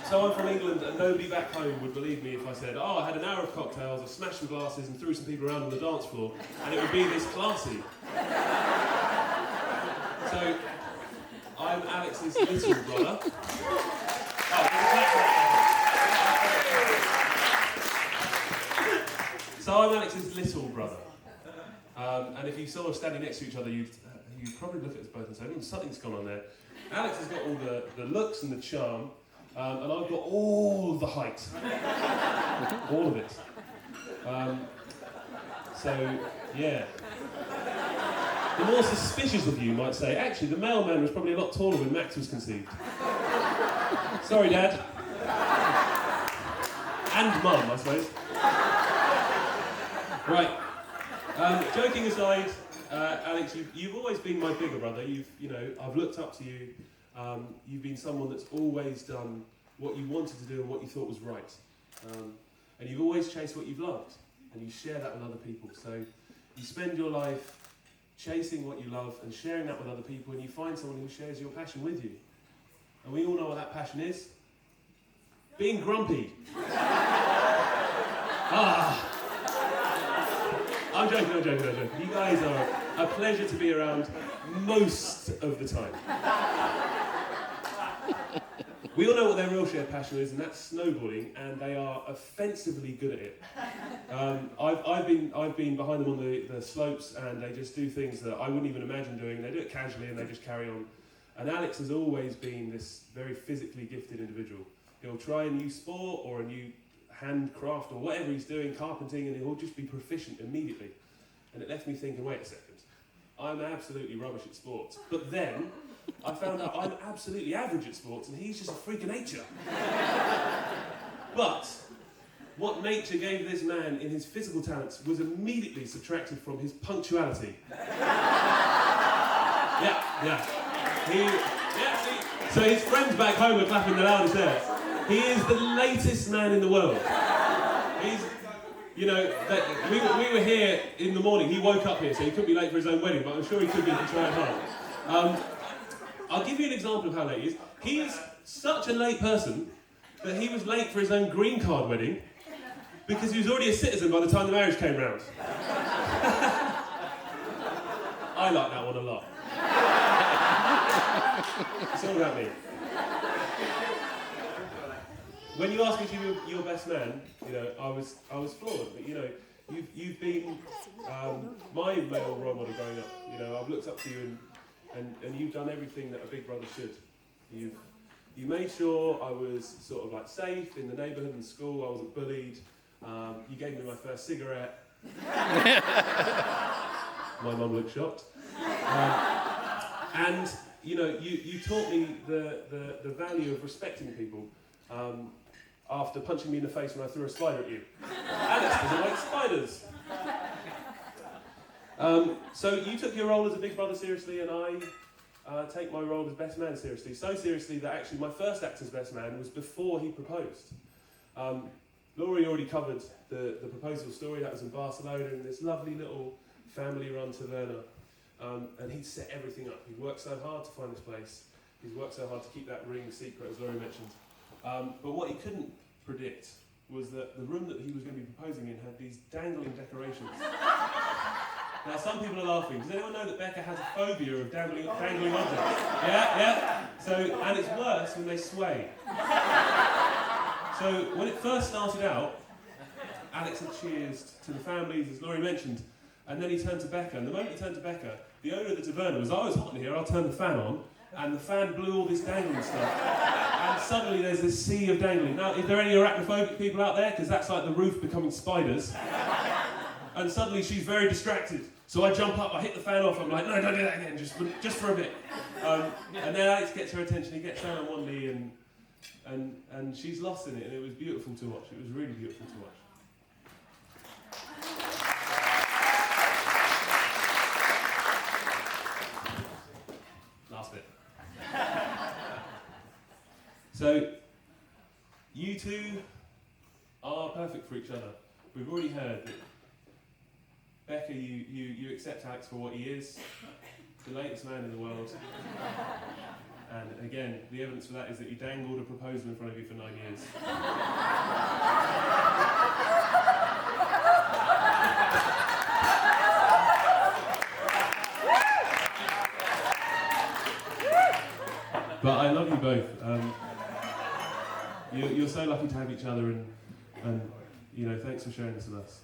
So I'm from England, and nobody back home would believe me if I said, oh, I had an hour of cocktails, I smashed some glasses and threw some people around on the dance floor, and it would be this classy. So, I'm Alex's little brother. So I'm Alex's little brother. And if you saw us standing next to each other, you'd probably look at us both and say, something's gone on there. Alex has got all the looks and the charm, and I've got all the height. All of it. So, yeah. The more suspicious of you might say, actually, the mailman was probably a lot taller when Max was conceived. Sorry, Dad. And Mum, I suppose. Right. Joking aside, Alex, you've always been my bigger brother. I've looked up to you. You've been someone that's always done what you wanted to do and what you thought was right. And you've always chased what you've loved, and you share that with other people. So you spend your life chasing what you love and sharing that with other people, and you find someone who shares your passion with you. And we all know what that passion is. Being grumpy. I'm joking. You guys are a pleasure to be around most of the time. We all know what their real shared passion is, and that's snowboarding, and they are offensively good at it. I've been behind them on the slopes, and they just do things that I wouldn't even imagine doing. They do it casually, and they just carry on. And Alex has always been this very physically gifted individual. He'll try a new sport or a new handcraft or whatever he's doing, carpenting, and he'll just be proficient immediately. And it left me thinking, wait a second, I'm absolutely rubbish at sports. But then I found out I'm absolutely average at sports, and he's just a freak of nature. But what nature gave this man in his physical talents was immediately subtracted from his punctuality. Yeah. So his friends back home are clapping the loudest there. He is the latest man in the world. We were here in the morning. He woke up here, so he couldn't be late for his own wedding, but I'm sure he could be if he tried hard. I'll give you an example of how late he is. He is such a late person that he was late for his own green card wedding because he was already a citizen by the time the marriage came round. I like that one a lot. It's all about me. When you asked me to be your best man, I was floored. But you've been my male role model growing up. I've looked up to you, and you've done everything that a big brother should. You made sure I was sort of like safe in the neighbourhood and school. I wasn't bullied. You gave me my first cigarette. My mum looked shocked. And you taught me the value of respecting people. After punching me in the face when I threw a spider at you. Alex doesn't like spiders. So you took your role as a big brother seriously, and I take my role as best man seriously. So seriously that actually my first act as best man was before he proposed. Laurie already covered the proposal story. That was in Barcelona, in this lovely little family-run taverna. And he'd set everything up. He'd worked so hard to find this place. He'd worked so hard to keep that ring secret, as Laurie mentioned. But what he couldn't predict was that the room that he was going to be proposing in had these dangling decorations. Now, some people are laughing. Does anyone know that Becca has a phobia of dangling objects? Yeah? And it's worse when they sway. So, when it first started out, Alex had cheers to the families, as Laurie mentioned, and then he turned to Becca. And the moment he turned to Becca, the owner of the taverna was, it's hot in here, I'll turn the fan on. And the fan blew all this dangling stuff. And suddenly there's this sea of dangling. Now, is there any arachnophobic people out there? Because that's like the roof becoming spiders. And suddenly she's very distracted. So I jump up, I hit the fan off, I'm like, no, don't do that again, just for a bit. And then Alex gets her attention, he gets down on one knee, and she's lost in it, and it was beautiful to watch. It was really beautiful to watch. Last bit. So, you two are perfect for each other. We've already heard that Becca, you accept Alex for what he is, the latest man in the world. And again, the evidence for that is that he dangled a proposal in front of you for 9 years. But I love you both. You're so lucky to have each other, and you know, thanks for sharing this with us.